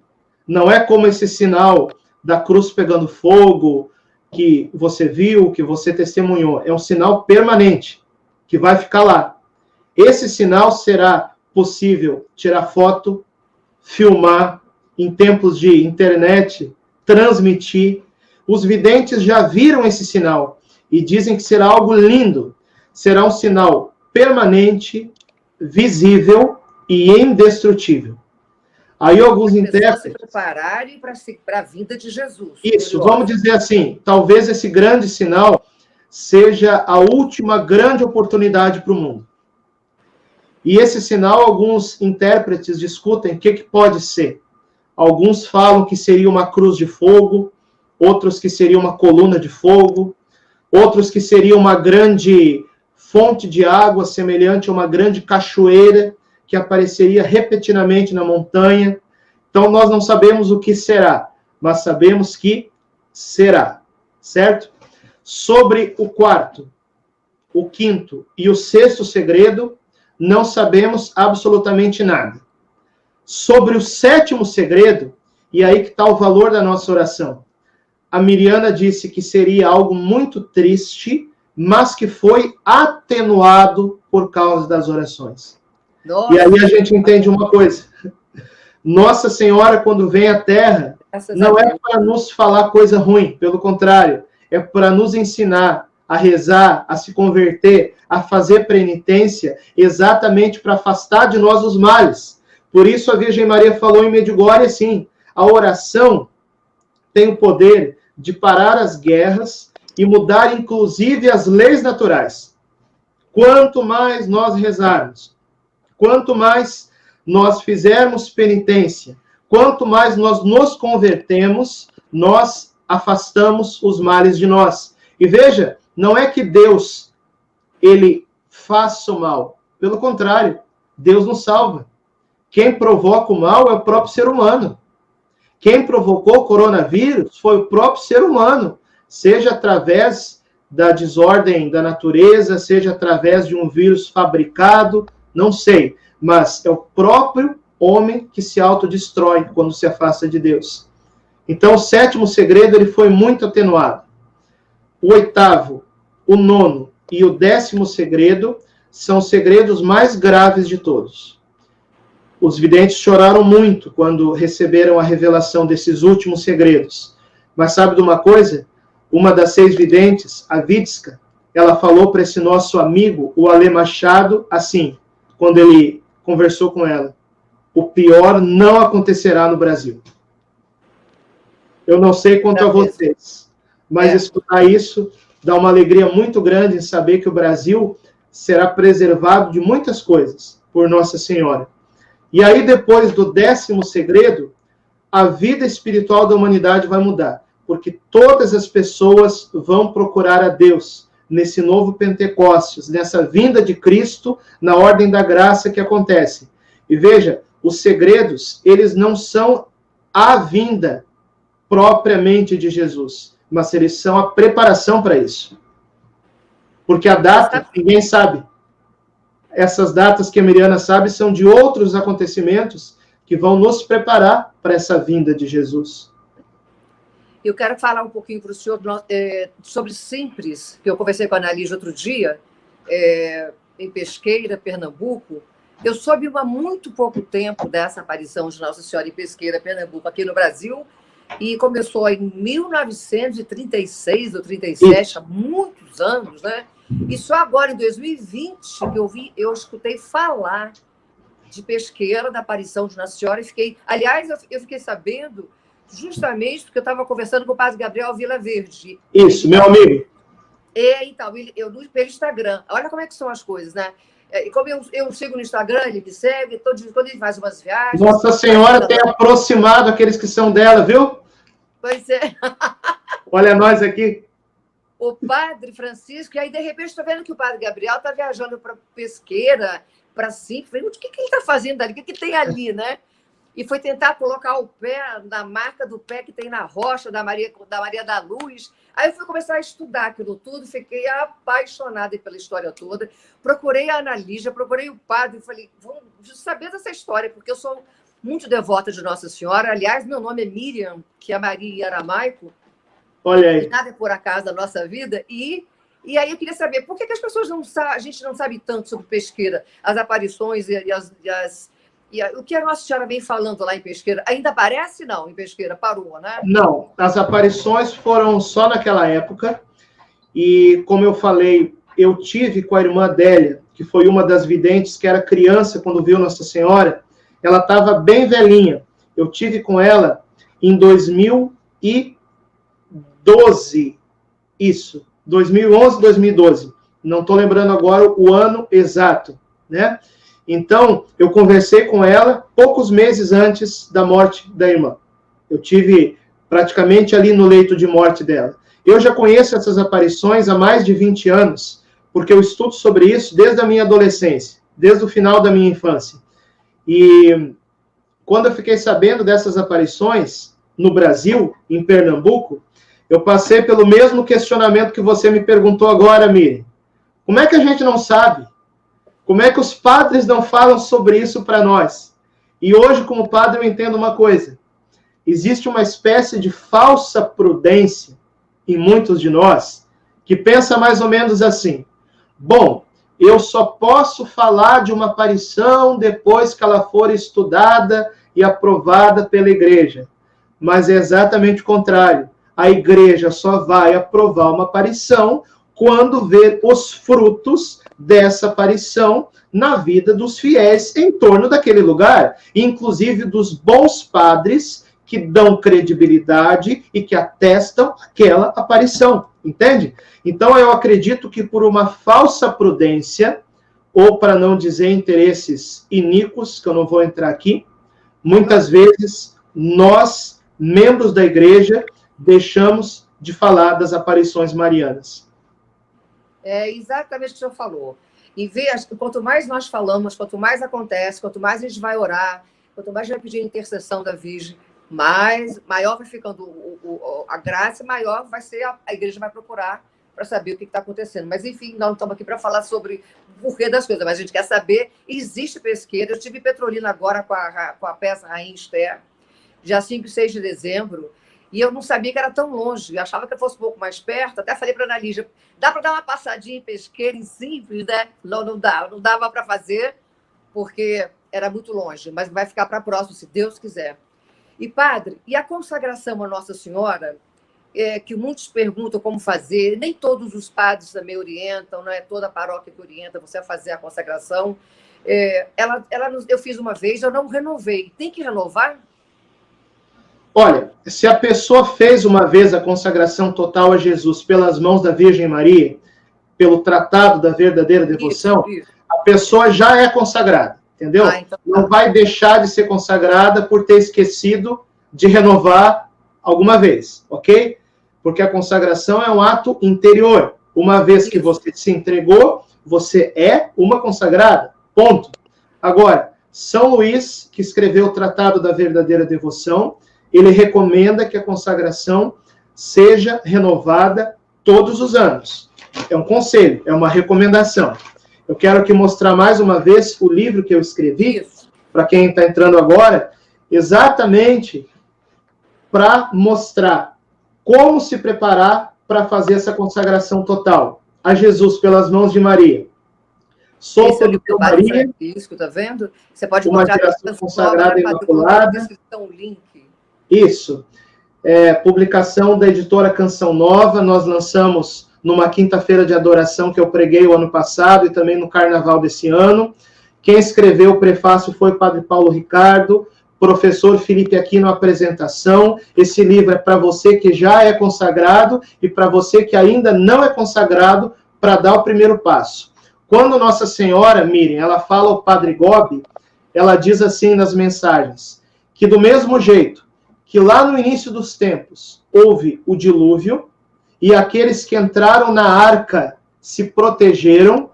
Não é como esse sinal da cruz pegando fogo, que você viu, que você testemunhou. É um sinal permanente, que vai ficar lá. Esse sinal será possível tirar foto, filmar, em tempos de internet, transmitir. Os videntes já viram esse sinal e dizem que será algo lindo. Será um sinal permanente, visível e indestrutível. Aí alguns intérpretes
se prepararem para a vinda de Jesus.
Isso, vamos dizer assim, talvez esse grande sinal seja a última grande oportunidade para o mundo. E esse sinal, alguns intérpretes discutem o que pode ser. Alguns falam que seria uma cruz de fogo, outros que seria uma coluna de fogo, outros que seria uma grande fonte de água semelhante a uma grande cachoeira que apareceria repetidamente na montanha. Então, nós não sabemos o que será, mas sabemos que será, certo? Sobre o quarto, o quinto e o sexto segredo, não sabemos absolutamente nada. Sobre o sétimo segredo, e aí que está o valor da nossa oração. A Miriana disse que seria algo muito triste, mas que foi atenuado por causa das orações. Nossa. E aí a gente entende uma coisa. Nossa Senhora, quando vem à Terra, não é para nos falar coisa ruim, pelo contrário, é para nos ensinar a rezar, a se converter, a fazer penitência, exatamente para afastar de nós os males. Por isso a Virgem Maria falou em Medjugorje assim, a oração tem o poder de parar as guerras e mudar inclusive as leis naturais. Quanto mais nós rezarmos, quanto mais nós fizermos penitência, quanto mais nós nos convertemos, nós afastamos os males de nós. E veja, não é que Deus, ele faça o mal. Pelo contrário, Deus nos salva. Quem provoca o mal é o próprio ser humano. Quem provocou o coronavírus foi o próprio ser humano, seja através da desordem da natureza, seja através de um vírus fabricado, não sei, mas é o próprio homem que se autodestrói quando se afasta de Deus. Então, o sétimo segredo ele foi muito atenuado. O oitavo, o nono e o 10º segredo são os segredos mais graves de todos. Os videntes choraram muito quando receberam a revelação desses últimos segredos. Mas sabe de uma coisa? Uma das 6 videntes, a Vitska, ela falou para esse nosso amigo, o Alê Machado, assim, quando ele conversou com ela: o pior não acontecerá no Brasil. Eu não sei quanto a vocês, mas escutar isso dá uma alegria muito grande em saber que o Brasil será preservado de muitas coisas por Nossa Senhora. E aí, depois do 10º segredo, a vida espiritual da humanidade vai mudar, porque todas as pessoas vão procurar a Deus nesse novo Pentecostes, nessa vinda de Cristo, na ordem da graça que acontece. E veja, os segredos, eles não são a vinda propriamente de Jesus, mas eles são a preparação para isso. Porque a data, ninguém sabe. Essas datas que a Miriana sabe são de outros acontecimentos que vão nos preparar para essa vinda de Jesus.
Eu quero falar um pouquinho para o senhor sobre Simples, que eu conversei com a Annalise outro dia, em Pesqueira, Pernambuco. Eu soube há muito pouco tempo dessa aparição de Nossa Senhora em Pesqueira, Pernambuco, aqui no Brasil, e começou em 1936 ou 37, há muitos anos, né? E só agora, em 2020, que eu escutei falar de Pesqueira, da aparição de Nossa Senhora, e fiquei... Aliás, eu fiquei sabendo justamente porque eu estava conversando com o padre Gabriel Vilaverde.
Isso, meu amigo.
Então, pelo Instagram. Olha como é que são as coisas, né? E como eu sigo no Instagram, ele me segue, quando ele faz umas viagens...
Nossa Senhora tem aproximado aqueles que são dela, viu?
Pois é.
Olha nós aqui.
O padre Francisco, e aí, de repente, estou vendo que o padre Gabriel está viajando para Pesqueira, para Simples. Falei, o que ele está fazendo ali? O que tem ali, né? E foi tentar colocar o pé na marca do pé que tem na rocha da Maria da Luz. Aí eu fui começar a estudar aquilo tudo, fiquei apaixonada pela história toda. Procurei a Annalise, procurei o padre, falei, vamos saber dessa história, porque eu sou muito devota de Nossa Senhora. Aliás, meu nome é Miriam, que é Maria em aramaico.
Olha aí.
Nada é por acaso da nossa vida. E aí eu queria saber, por que as pessoas não sabem, a gente não sabe tanto sobre Pesqueira, as aparições o que a Nossa Senhora vem falando lá em Pesqueira? Ainda aparece, não, em Pesqueira? Parou, né?
Não, as aparições foram só naquela época. E, como eu falei, eu tive com a irmã Adélia, que foi uma das videntes, que era criança quando viu Nossa Senhora. Ela estava bem velhinha. Eu tive com ela em 2012. Isso, 2011, 2012. Não estou lembrando agora o ano exato, né? Então, eu conversei com ela poucos meses antes da morte da irmã. Eu tive praticamente ali no leito de morte dela. Eu já conheço essas aparições há mais de 20 anos, porque eu estudo sobre isso desde a minha adolescência, desde o final da minha infância. E quando eu fiquei sabendo dessas aparições no Brasil, em Pernambuco, eu passei pelo mesmo questionamento que você me perguntou agora, Miriam. Como é que a gente não sabe? Como é que os padres não falam sobre isso para nós? E hoje, como padre, eu entendo uma coisa. Existe uma espécie de falsa prudência em muitos de nós, que pensa mais ou menos assim: bom, eu só posso falar de uma aparição depois que ela for estudada e aprovada pela igreja. Mas é exatamente o contrário. A igreja só vai aprovar uma aparição quando ver os frutos dessa aparição na vida dos fiéis em torno daquele lugar, inclusive dos bons padres que dão credibilidade e que atestam aquela aparição, entende? Então, eu acredito que por uma falsa prudência, ou para não dizer interesses iníquos, que eu não vou entrar aqui, muitas vezes nós, membros da igreja, deixamos de falar das aparições marianas.
É exatamente o que o senhor falou. Em vez, quanto mais nós falamos, quanto mais acontece, quanto mais a gente vai orar, quanto mais a gente vai pedir a intercessão da Virgem, maior vai ficando a graça, maior vai ser a igreja vai procurar para saber o que está acontecendo. Mas, enfim, nós não estamos aqui para falar sobre o porquê das coisas, mas a gente quer saber, existe Pesqueira. Eu estive em Petrolina agora com a peça Rainha Esther, dia 5 e 6 de dezembro, e eu não sabia que era tão longe, eu achava que fosse um pouco mais perto. Até falei para a Ana Lígia, dá para dar uma passadinha em Pesqueira, em simples, né? Não dava para fazer, porque era muito longe, mas vai ficar para próximo, se Deus quiser. E, padre, e a consagração à Nossa Senhora, que muitos perguntam como fazer, nem todos os padres também orientam, não é toda a paróquia que orienta você a fazer a consagração. Eu fiz uma vez, eu não renovei. Tem que renovar?
Olha, se a pessoa fez uma vez a consagração total a Jesus pelas mãos da Virgem Maria, pelo tratado da verdadeira devoção, isso. A pessoa já é consagrada, entendeu? Então, não vai deixar de ser consagrada por ter esquecido de renovar alguma vez, ok? Porque a consagração é um ato interior. Uma vez que você se entregou, você é uma consagrada, ponto. Agora, São Luís, que escreveu o Tratado da Verdadeira Devoção, ele recomenda que a consagração seja renovada todos os anos. É um conselho, é uma recomendação. Eu quero aqui mostrar mais uma vez o livro que eu escrevi, para quem está entrando agora, exatamente para mostrar como se preparar para fazer essa consagração total a Jesus pelas mãos de Maria. Sou
esse é o livro do Padre Francisco, tá vendo? Você pode
uma geração consagrada e imaculada.
Um link.
Isso. Publicação da editora Canção Nova. Nós lançamos numa quinta-feira de adoração que eu preguei o ano passado e também no carnaval desse ano. Quem escreveu o prefácio foi o Padre Paulo Ricardo, professor Felipe Aquino, apresentação. Esse livro é para você que já é consagrado e para você que ainda não é consagrado, para dar o primeiro passo. Quando Nossa Senhora, Miriam, ela fala ao Padre Gobi, ela diz assim nas mensagens, que do mesmo jeito que lá no início dos tempos houve o dilúvio e aqueles que entraram na arca se protegeram,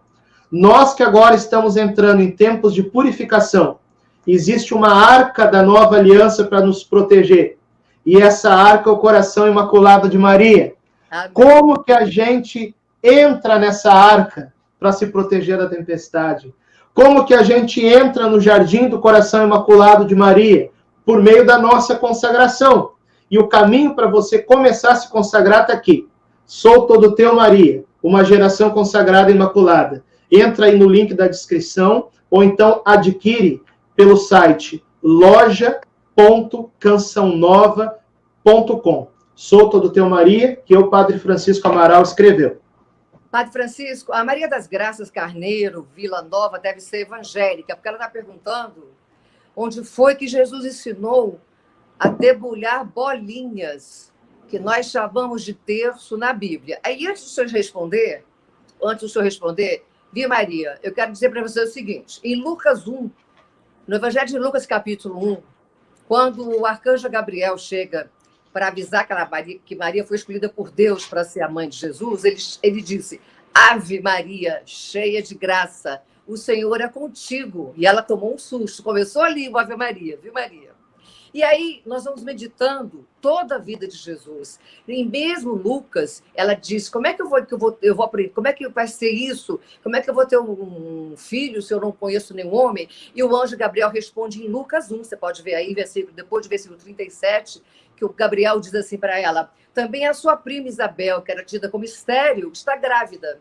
nós que agora estamos entrando em tempos de purificação, existe uma arca da nova aliança para nos proteger. E essa arca é o coração imaculado de Maria. Amém. Como que a gente entra nessa arca para se proteger da tempestade? Como que a gente entra no jardim do coração imaculado de Maria? Por meio da nossa consagração. E o caminho para você começar a se consagrar está aqui. Sou todo teu, Maria, uma geração consagrada e imaculada. Entra aí no link da descrição, ou então adquire pelo site loja.cançãonova.com. Sou todo teu, Maria, que o Padre Francisco Amaral escreveu.
Padre Francisco, a Maria das Graças Carneiro, Vila Nova, deve ser evangélica, porque ela está perguntando onde foi que Jesus ensinou a debulhar bolinhas, que nós chamamos de terço na Bíblia. Aí, antes do senhor responder, viu, Maria, eu quero dizer para você o seguinte, em Lucas 1, no Evangelho de Lucas, capítulo 1, quando o arcanjo Gabriel chega para avisar que Maria foi escolhida por Deus para ser a mãe de Jesus, ele disse, Ave Maria, cheia de graça, o Senhor é contigo. E ela tomou um susto, começou ali o Ave Maria, viu, Maria? E aí nós vamos meditando toda a vida de Jesus. E mesmo Lucas, ela diz, como é que eu vou aprender? Como é que vai ser isso? Como é que eu vou ter um filho se eu não conheço nenhum homem? E o anjo Gabriel responde em Lucas 1, você pode ver aí, depois do versículo 37, que o Gabriel diz assim para ela, também a sua prima Isabel, que era tida como estéril, está grávida.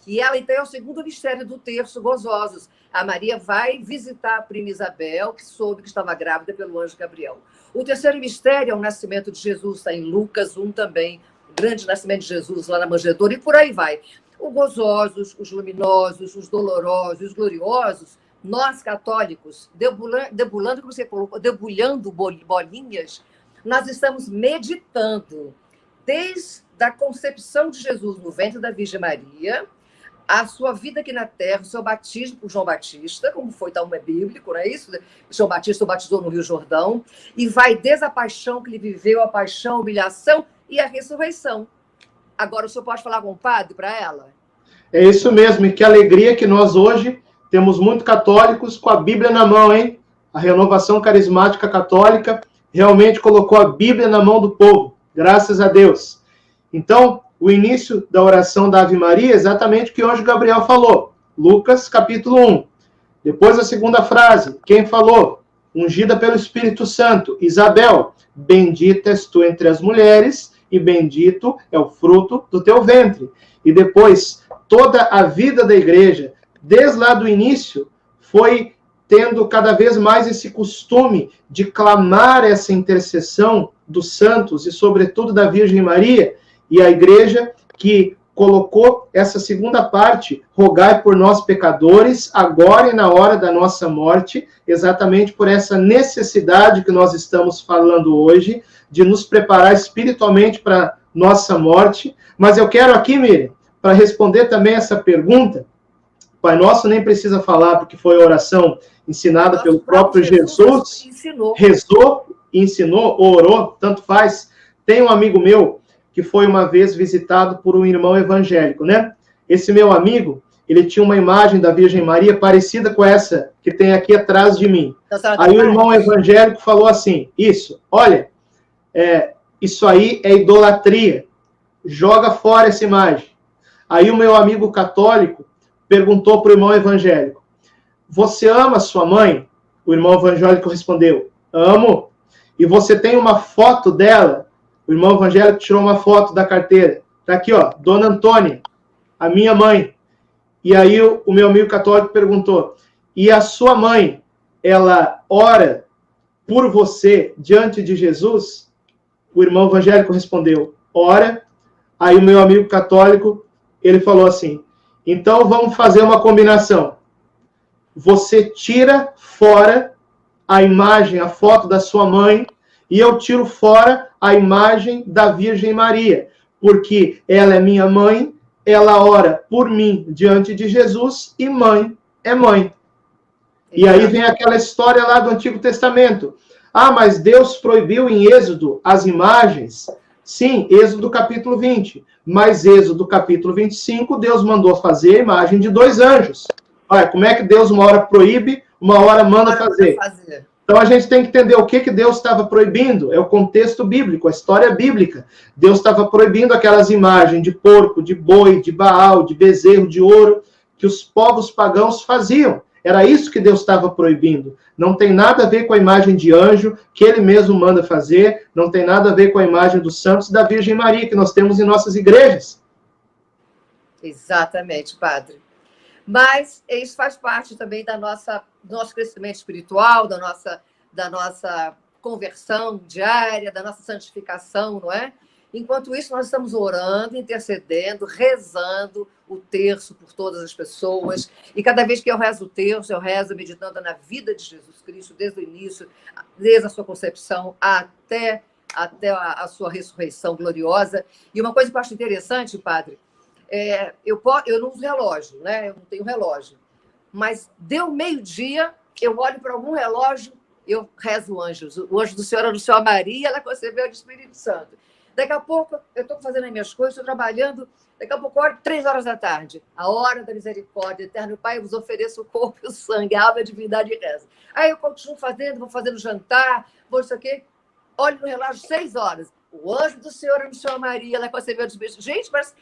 E ela, então, é o segundo mistério do terço gozosos. A Maria vai visitar a prima Isabel, que soube que estava grávida pelo anjo Gabriel. O terceiro mistério é o nascimento de Jesus, está em Lucas 1 também, o grande nascimento de Jesus lá na manjedoura, e por aí vai. Os gozosos, os luminosos, os dolorosos, os gloriosos, nós católicos, debulhando, como você colocou, debulhando bolinhas, nós estamos meditando desde a concepção de Jesus no ventre da Virgem Maria, a sua vida aqui na Terra, o seu batismo por João Batista, como foi tal bíblico, não é isso? João Batista o batizou no Rio Jordão, e vai desde a paixão que ele viveu, a paixão, a humilhação e a ressurreição. Agora, o senhor pode falar com o padre para ela?
É isso mesmo, e que alegria que nós hoje temos muitos católicos com a Bíblia na mão, hein? A Renovação Carismática Católica realmente colocou a Bíblia na mão do povo, graças a Deus. Então, o início da oração da Ave Maria é exatamente o que o anjo Gabriel falou. Lucas, capítulo 1. Depois a segunda frase. Quem falou? Ungida pelo Espírito Santo. Isabel, bendita és tu entre as mulheres e bendito é o fruto do teu ventre. E depois, toda a vida da igreja, desde lá do início, foi tendo cada vez mais esse costume de clamar essa intercessão dos santos e, sobretudo, da Virgem Maria. E a igreja que colocou essa segunda parte, rogai por nós pecadores, agora e na hora da nossa morte, exatamente por essa necessidade que nós estamos falando hoje, de nos preparar espiritualmente para nossa morte. Mas eu quero aqui, Miriam, para responder também essa pergunta, Pai Nosso nem precisa falar, porque foi a oração ensinada pelo próprio Jesus, rezou, ensinou, orou, tanto faz. Tem um amigo meu que foi uma vez visitado por um irmão evangélico, né? Esse meu amigo, ele tinha uma imagem da Virgem Maria parecida com essa que tem aqui atrás de mim. Aí o irmão evangélico falou assim, olha, isso aí é idolatria, joga fora essa imagem. Aí o meu amigo católico perguntou para o irmão evangélico, você ama sua mãe? O irmão evangélico respondeu, amo. E você tem uma foto dela? O irmão evangélico tirou uma foto da carteira. Está aqui, ó, Dona Antônia, a minha mãe. E aí o meu amigo católico perguntou, e a sua mãe, ela ora por você diante de Jesus? O irmão evangélico respondeu, ora. Aí o meu amigo católico, ele falou assim, então vamos fazer uma combinação. Você tira fora a imagem, a foto da sua mãe, e eu tiro fora a imagem da Virgem Maria, porque ela é minha mãe, ela ora por mim diante de Jesus, e mãe é mãe. E aí vem aquela história lá do Antigo Testamento. Ah, mas Deus proibiu em Êxodo as imagens. Sim, Êxodo capítulo 20. Mas Êxodo capítulo 25, Deus mandou fazer a imagem de 2 anjos. Olha, como é que Deus uma hora proíbe, uma hora manda fazer. Então a gente tem que entender o que Deus estava proibindo. É o contexto bíblico, a história bíblica. Deus estava proibindo aquelas imagens de porco, de boi, de Baal, de bezerro, de ouro, que os povos pagãos faziam. Era isso que Deus estava proibindo. Não tem nada a ver com a imagem de anjo que ele mesmo manda fazer, não tem nada a ver com a imagem dos santos da Virgem Maria que nós temos em nossas igrejas.
Exatamente, padre. Mas isso faz parte também do nosso crescimento espiritual, da nossa conversão diária, da nossa santificação, não é? Enquanto isso, nós estamos orando, intercedendo, rezando o terço por todas as pessoas. E cada vez que eu rezo o terço, eu rezo meditando na vida de Jesus Cristo, desde o início, desde a sua concepção até a sua ressurreição gloriosa. E uma coisa que eu acho interessante, padre, eu não uso relógio, né? Eu não tenho relógio. Mas deu meio-dia, eu olho para algum relógio, eu rezo o anjo do Senhor anunciou a Maria, ela concebeu o Espírito Santo. Daqui a pouco, eu estou fazendo as minhas coisas, estou trabalhando, daqui a pouco, 3 horas da tarde, a hora da misericórdia, eterno Pai, eu vos ofereço o corpo e o sangue, a alma, a divindade e reza. Aí eu continuo fazendo, vou fazendo jantar, vou isso aqui, olho no relógio, 6 horas. O anjo do Senhor anunciou a Maria, ela concebeu o Espírito Santo. Gente, parece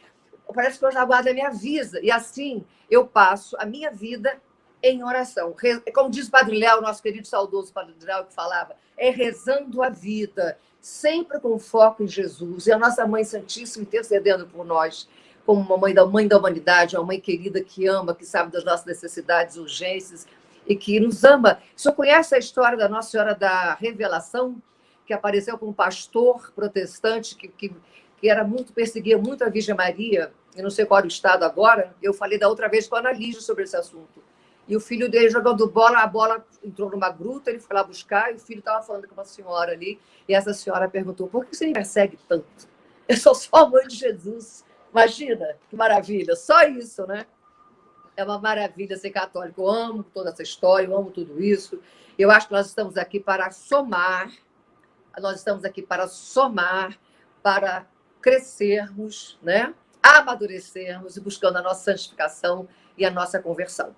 que o anjo da guarda me avisa. E assim, eu passo a minha vida em oração. Como diz o Padre Léo, nosso querido saudoso Padre Léo, que falava, é rezando a vida, sempre com foco em Jesus, e a nossa Mãe Santíssima intercedendo por nós, como uma mãe da humanidade, uma mãe querida que ama, que sabe das nossas necessidades, urgências, e que nos ama. O senhor conhece a história da Nossa Senhora da Revelação, que apareceu como pastor protestante, que perseguia muito a Virgem Maria, eu não sei qual era o estado agora, eu falei da outra vez com a Ana Lígia sobre esse assunto. E o filho dele jogando bola, a bola entrou numa gruta, ele foi lá buscar, e o filho estava falando com uma senhora ali, e essa senhora perguntou, por que você me persegue tanto? Eu sou só a mãe de Jesus. Imagina, que maravilha. Só isso, né? É uma maravilha ser católico. Eu amo toda essa história, eu amo tudo isso. Eu acho que nós estamos aqui para somar, para crescermos, né? Amadurecermos e buscando a nossa santificação e a nossa conversão.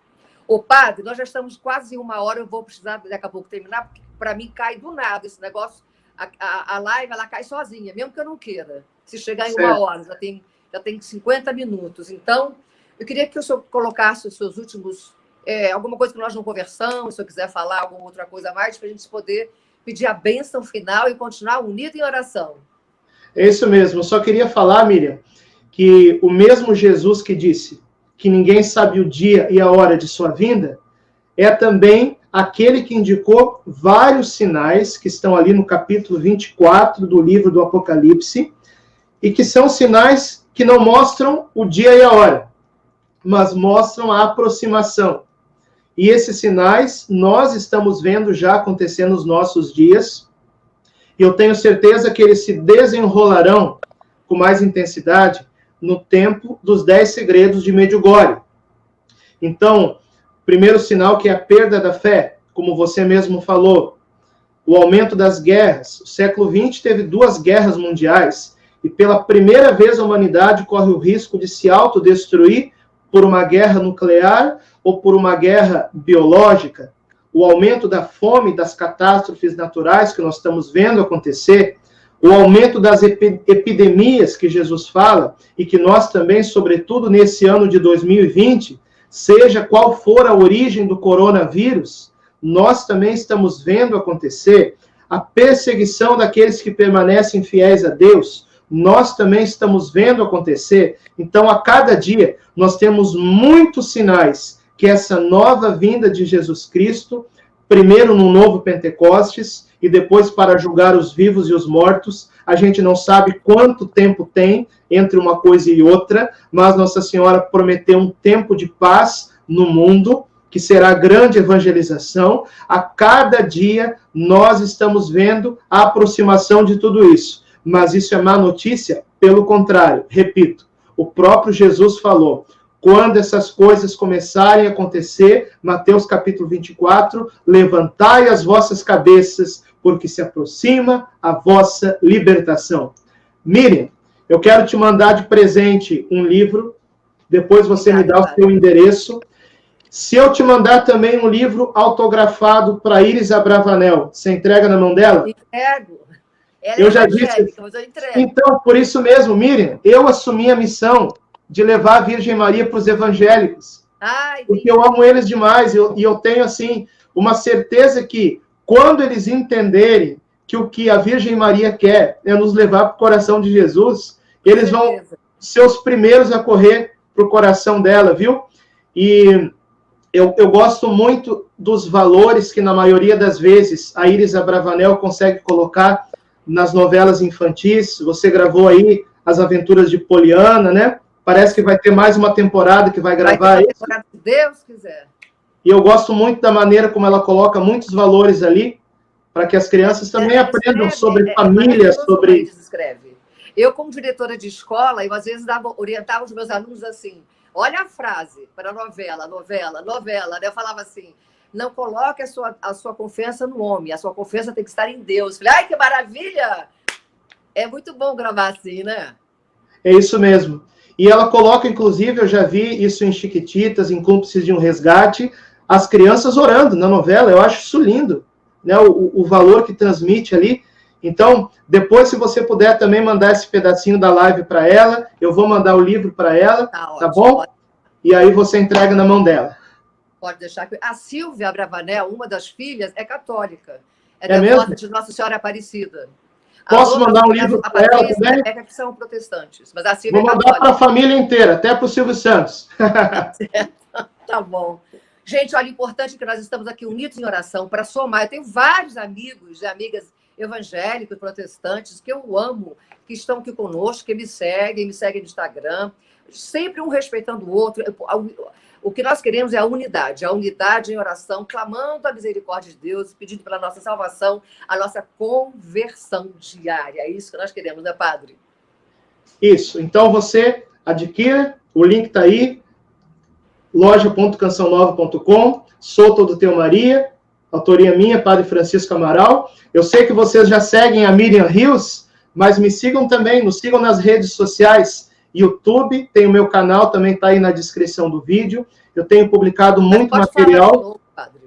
Ô, padre, nós já estamos quase em 1 hora, eu vou precisar daqui a pouco terminar, porque para mim cai do nada esse negócio, a live ela cai sozinha, mesmo que eu não queira. Se chegar em 1 hora, já tem 50 minutos. Então, eu queria que o senhor colocasse os seus últimos, alguma coisa que nós não conversamos, se eu quiser falar alguma outra coisa a mais, para a gente poder pedir a bênção final e continuar unido em oração.
É isso mesmo, eu só queria falar, Miriam, que o mesmo Jesus que disse que ninguém sabe o dia e a hora de sua vinda, é também aquele que indicou vários sinais que estão ali no capítulo 24 do livro do Apocalipse, e que são sinais que não mostram o dia e a hora, mas mostram a aproximação. E esses sinais nós estamos vendo já acontecer nos nossos dias, e eu tenho certeza que eles se desenrolarão com mais intensidade no tempo dos 10 segredos de Medjugorje. Então, primeiro sinal que é a perda da fé, como você mesmo falou, o aumento das guerras. O século XX teve 2 guerras mundiais, e pela primeira vez a humanidade corre o risco de se autodestruir por uma guerra nuclear ou por uma guerra biológica. O aumento da fome, das catástrofes naturais que nós estamos vendo acontecer, o aumento das epidemias que Jesus fala, e que nós também, sobretudo nesse ano de 2020, seja qual for a origem do coronavírus, nós também estamos vendo acontecer a perseguição daqueles que permanecem fiéis a Deus, nós também estamos vendo acontecer. Então, a cada dia, nós temos muitos sinais que essa nova vinda de Jesus Cristo, primeiro no novo Pentecostes, e depois para julgar os vivos e os mortos. A gente não sabe quanto tempo tem entre uma coisa e outra, mas Nossa Senhora prometeu um tempo de paz no mundo, que será grande evangelização. A cada dia nós estamos vendo a aproximação de tudo isso. Mas isso é má notícia? Pelo contrário, repito, o próprio Jesus falou, quando essas coisas começarem a acontecer, Mateus capítulo 24, levantai as vossas cabeças, porque se aproxima a vossa libertação. Miriam, eu quero te mandar de presente um livro, depois você me dá o seu endereço. Se eu te mandar também um livro autografado para Iris Abravanel, você entrega na mão dela?
Entrego.
Eu já disse.
Mas eu entrego.
Então, por isso mesmo, Miriam, eu assumi a missão de levar a Virgem Maria para os evangélicos.
Ai,
porque eu amo eles demais, e eu tenho, assim, uma certeza que, quando eles entenderem que o que a Virgem Maria quer é nos levar para o coração de Jesus, eles vão ser os primeiros a correr para o coração dela, viu? E eu gosto muito dos valores que, na maioria das vezes, a Iris Abravanel consegue colocar nas novelas infantis. Você gravou aí As Aventuras de Poliana, né? Parece que vai ter mais uma temporada que vai gravar.
Vai ter uma temporada, se Deus quiser.
E eu gosto muito da maneira como ela coloca muitos valores ali, para que as crianças também aprendam sobre família, sobre...
Escreve. Eu, como diretora de escola, eu às vezes orientava os meus alunos assim, olha a frase para novela, né? Eu falava assim, não coloque a sua confiança no homem, a sua confiança tem que estar em Deus. Eu falei, ai, que maravilha! É muito bom gravar assim, né?
É isso mesmo. E ela coloca, inclusive, eu já vi isso em Chiquititas, em Cúmplices de um Resgate, as crianças orando na novela. Eu acho isso lindo, né? O valor que transmite ali. Então, depois, se você puder também mandar esse pedacinho da live para ela, eu vou mandar o livro para ela, tá bom? Pode. E aí você entrega na mão dela.
Pode deixar. A Silvia Abravanel, uma das filhas, é católica.
É devota
de Nossa Senhora Aparecida.
Posso mandar um livro para ela também?
É que são protestantes, mas a Silvia
vou mandar para a família inteira, até para o Silvio Santos.
Tá bom. Gente, olha, importante que nós estamos aqui unidos em oração para somar. Eu tenho vários amigos e amigas evangélicos, protestantes, que eu amo, que estão aqui conosco, que me seguem no Instagram, sempre um respeitando o outro. O que nós queremos é a unidade em oração, clamando a misericórdia de Deus, pedindo pela nossa salvação, a nossa conversão diária. É isso que nós queremos, né, Padre?
Isso. Então, você adquira, o link está aí, loja.cançãonova.com, Sou Todo Teu Maria, autoria minha, Padre Francisco Amaral. Eu sei que vocês já seguem a Miriam Rios, mas me sigam também, nos sigam nas redes sociais, YouTube, tem o meu canal, também está aí na descrição do vídeo. Eu tenho publicado muito material.
Falar de novo, Padre.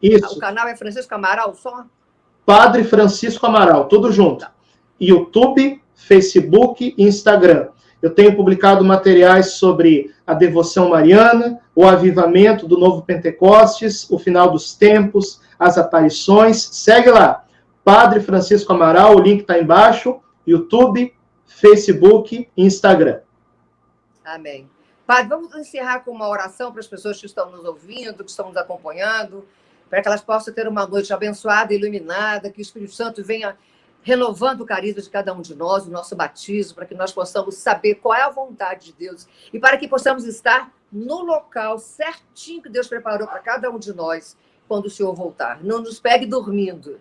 Isso. O canal é Francisco Amaral só?
Padre Francisco Amaral, tudo junto. Tá. YouTube, Facebook e Instagram. Eu tenho publicado materiais sobre a devoção mariana, o avivamento do novo Pentecostes, o final dos tempos, as aparições. Segue lá, Padre Francisco Amaral, o link está embaixo, YouTube, Facebook e Instagram.
Amém. Padre, vamos encerrar com uma oração para as pessoas que estão nos ouvindo, que estão nos acompanhando, para que elas possam ter uma noite abençoada e iluminada, que o Espírito Santo venha renovando o carisma de cada um de nós, o nosso batismo, para que nós possamos saber qual é a vontade de Deus e para que possamos estar no local certinho que Deus preparou para cada um de nós quando o Senhor voltar. Não nos pegue dormindo.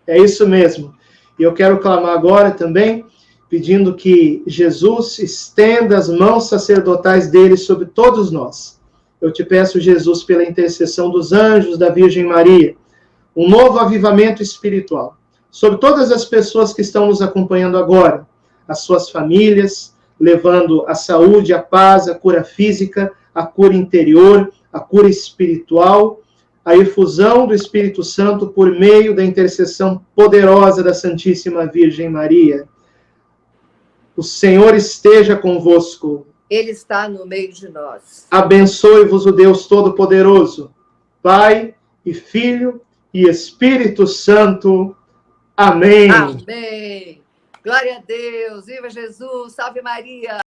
É isso mesmo. E eu quero clamar agora também, pedindo que Jesus estenda as mãos sacerdotais dele sobre todos nós. Eu te peço, Jesus, pela intercessão dos anjos da Virgem Maria, um novo avivamento espiritual sobre todas as pessoas que estão nos acompanhando agora, as suas famílias, levando a saúde, a paz, a cura física, a cura interior, a cura espiritual, a efusão do Espírito Santo por meio da intercessão poderosa da Santíssima Virgem Maria. O Senhor esteja convosco.
Ele está no meio de nós.
Abençoe-vos o Deus Todo-Poderoso, Pai e Filho e Espírito Santo. Amém.
Amém. Glória a Deus. Viva Jesus. Salve Maria.